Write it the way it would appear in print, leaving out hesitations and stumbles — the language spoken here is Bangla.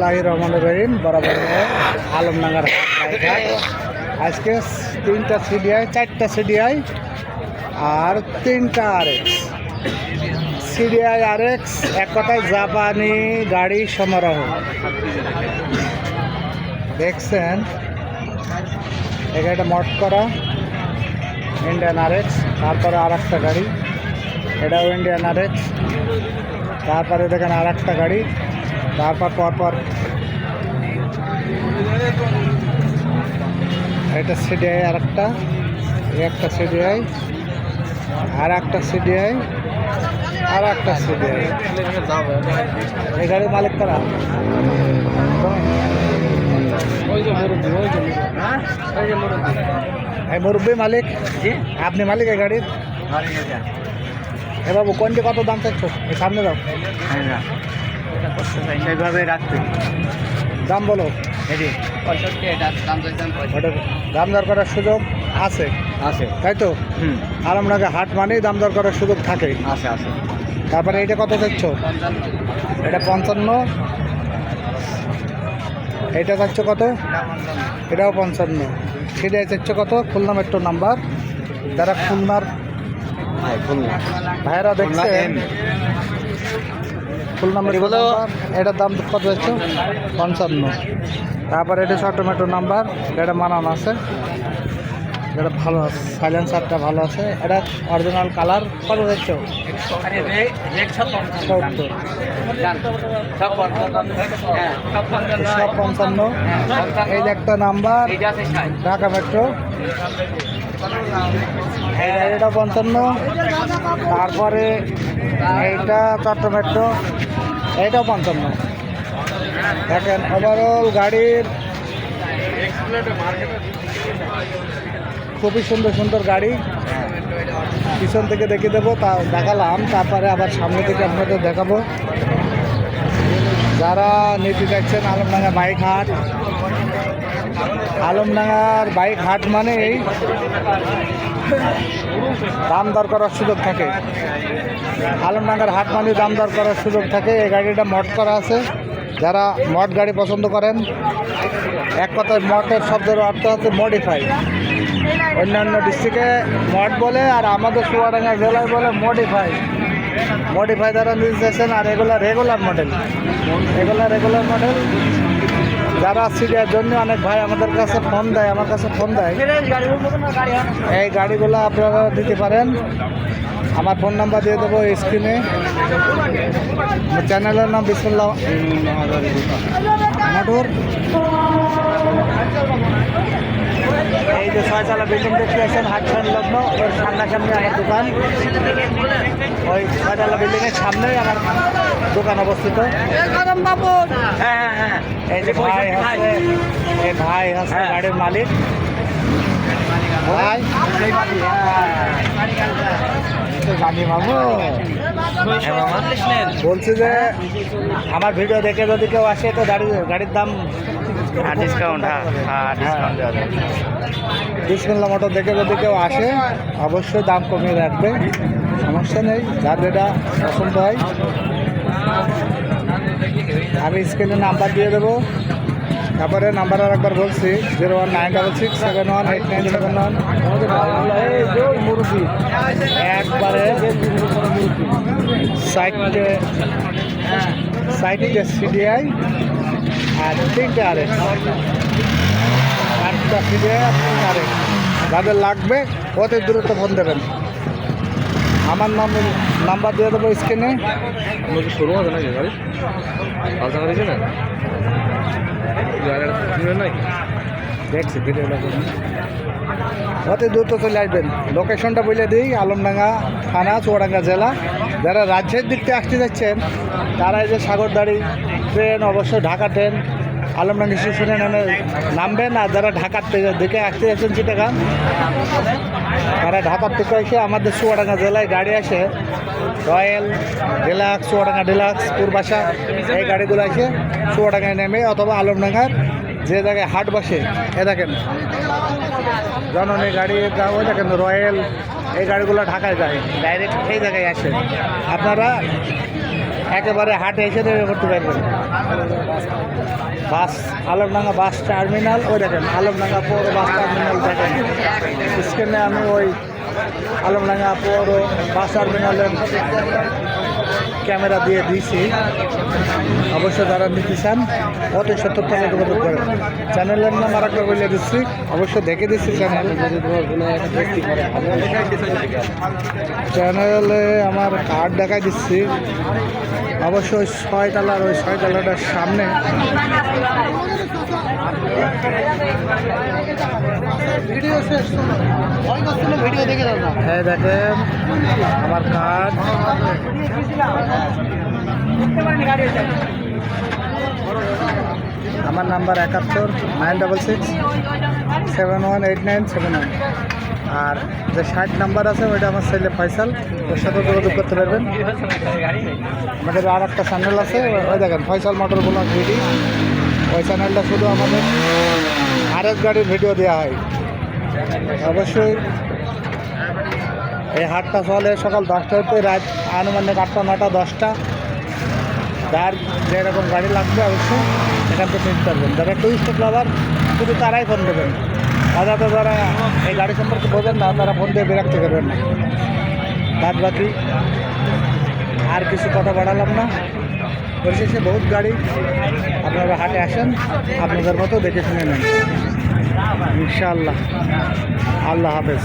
বিসমিল্লাহির রহমানির রহিম। বরাবর আলমডাঙ্গার হাট। আজকে 3টা সিডিআই, 4টা সিডিআই আর 3টা আরএক্স। সিডিআই আরএক্স এক কথায় জাপানি গাড়ি সমারোহ। দেখছেন এই গাড়িটা মড করা ইন্ডিয়ান আরএক্স। তারপরে আর একটা গাড়ি, এটাও ইন্ডিয়ান আরএক্স। তারপরে দেখেন আর একটা গাড়ি, তারপর পরপর এটা সিডিআই আর একটা, একটা সিডিআই আর একটা সিডিআই আর একটা সিডিআই। এই গাড়ির মালিক কারা? এই মুরব্বী মালিক? আপনি মালিক এই গাড়ির? এ বাবু কোনটি কত দাম চাচ্ছ? এই সামনে দাও, সেইভাবে রাখতে দাম বলো। দাম দর করার সুযোগ আছে আছে, তাই তো? আলমডাঙ্গা হাট মানেই দাম দর করার সুযোগ থাকে। আছে আছে। তারপরে এইটা কত চাচ্ছ? এটা 55। এইটা চাচ্ছ কত? এটাও 55। সেটাই চাচ্ছ কত? Khulna metro number. যারা খুলনার ভাইয়েরা দেখছে খুলনা মেট্রো নাম্বার, এটার দাম কত যাচ্ছে? 55। তারপরে এটা ছোটো মেট্রো নাম্বার, এটা মানানো আছে, এটা ভালো আছে, সাইলেন্সারটা ভালো আছে। এটা অরিজিনাল কালার কত যাচ্ছে? 70। সব 55। এই যে একটা নাম্বার ঢাকা মেট্রো, এটা 55। তারপরে এইটা চট্টগ্রাম মেট্রো, এইটাও 55। দেখেন ওভারঅল গাড়ির খুবই সুন্দর সুন্দর গাড়ি। পিছন থেকে দেখিয়ে দেবো, তা দেখালাম, তারপরে আবার সামনে থেকে আপনাদের দেখাবো। যারা নিতে চাইছেন আলমডাঙ্গা বাইক হাট, আলমডাঙ্গার বাইক হাট মানেই দাম দর করার সুযোগ থাকে। আলমডাঙ্গার হাট মানে দাম দর করার সুযোগ থাকে। এই গাড়িটা মড করা আছে। যারা মড গাড়ি পছন্দ করেন, এক কথায় মডের শব্দের অর্থ হচ্ছে মডিফাই। অন্যান্য ডিস্ট্রিক্টে মড বলে, আর আমাদের চুয়াডাঙ্গা জেলায় বলে মডিফাই। মডিফাই দ্বারা নিতে চাইছেন, আর এগুলো রেগুলার মডেল, এগুলো রেগুলার মডেল। যারা সিরিয়ার জন্য অনেক ভাই আমাদের কাছে ফোন দেয়, আমার কাছে ফোন দেয়, এই গাড়িগুলো আপনারা দিতে পারেন। আমার ফোন নাম্বার দিয়ে দেবো স্ক্রিনে। চ্যানেলের নাম বিসমুল্লাহ মোটর। এই যে 6তলা বিল্ডিং দেখতে আসেন হাট সংলগ্ন, ওর সামনাসামনি আমার দোকান। ওই 6তলা বিল্ডিংয়ের সামনেই আমার দোকান অবস্থিত। এই যে ভাই হচ্ছে, এই ভাই হচ্ছে গাড়ির মালিক। ভাই বলছি যে আমার ভিডিও দেখে যদি কেউ আসে তো গাড়ির দাম ডিসকাউন্ট। বিসমিল্লাহ মোটর দেখে যদি কেউ আসে অবশ্যই দাম কমিয়ে রাখবে, সমস্যা নেই। যার যেটা পছন্দ হয় আমি স্ক্রিনে নাম্বার দিয়ে দেবো। তারপরে নাম্বার আর একবার বলছি, 01966718971। মুরব্বী একবারে সাইটে সিডিআই আর 3টে আরএক্স, 8টা সিডিআই আর 3 আরএক্স। যাদের লাগবে অতি দ্রুত ফোন দেবেন। আমার নাম্বার দিয়ে দেবো স্ক্রিনে। শুরু হবে নাকি গাড়ি? আলাদা গাড়ি না দেখছি ভিডিওটা, অতি দ্রুত চলে আসবেন। লোকেশনটা বলে দিই, আলমডাঙ্গা থানা, চুয়াডাঙ্গা জেলা। যারা রাজ্যের দিক থেকে আসতে যাচ্ছেন তারা এই যে সাগরদাড়ি ট্রেন, অবশ্যই ঢাকা ট্রেন, আলমডাঙ্গা স্টেশনে নামবেন। আর যারা ঢাকার দিকে আসতে যাচ্ছেন চিটাগাং, তারা ঢাকার থেকে এসে আমাদের চুয়াডাঙ্গা জেলায় গাড়ি আসে, রয়্যাল ডিলাক্স, চুয়াডাঙ্গা ডিলাক্স, পূর্বাশা, এই গাড়িগুলো এসে চুয়াডাঙ্গায় নেমে অথবা আলমডাঙ্গার যে জায়গায় হাট বসে, এ দেখেন জননী গাড়ি, ওই দেখেন রয়্যাল, এই গাড়িগুলো ঢাকায় যায়, ডাইরেক্ট এই জায়গায় আসে। আপনারা একেবারে হাটে এসে নেমে করতে পারবেন। বাস আলমডাঙ্গা বাস টার্মিনাল, ওই দেখেন আলমডাঙ্গা পৌর বাস টার্মিনাল দেখেন স্ক্রিনে আমি ওই আলমডাঙ্গা পৌর বাস টার্মিনালের ক্যামেরা দিয়ে দিয়েছি। অবশ্য যারা নিতে চান অতি সত্তর টাকা যোগাযোগ করেন। চ্যানেলের নাম আর একবার বলে দিচ্ছি, অবশ্য দেখে দিচ্ছি চ্যানেলে আমার কার্ড দেখাই দিচ্ছি। অবশ্যই 6 তলার ওই 6 তলাটার সামনে ভিডিও দেখে হ্যাঁ দেখেন আমার কার্ড। আমার নাম্বার 7196671897 আর যে 60 নাম্বার আছে ওইটা আমার ছেলে ফয়সাল, ওর সাথে যোগাযোগ করতে পারবেন। আমাদের আর একটা চ্যানেল আছে, ওই দেখেন ফয়সাল মোটর ব্লগ ভিডিও। ওই চ্যানেলটা শুধু আমাদের আরএস গাড়ির ভিডিও দেওয়া হয়। অবশ্যই এই হাটটা চলে সকাল 10টা হতে রাত আনুমানিক 8টা 9টা 10টা। যার যেরকম গাড়ি লাগবে অবশ্যই এখান থেকে নিতে পারবেন। যারা টুরিস্ট লাভার শুধু তারাই ফোন দেবেন, অযথা যারা এই গাড়ি সম্পর্কে বোঝেন না তারা ফোন দিয়ে বিরক্ত করবেন না। বাদ বাকি আর কিছু কথা বাড়ালাম না। পরিশেষে বহুত গাড়ি, আপনারা হাটে আসেন, আপনাদের মতো দেখে শুনে নেন ইনশাআল্লাহ। আল্লাহ হাফেজ।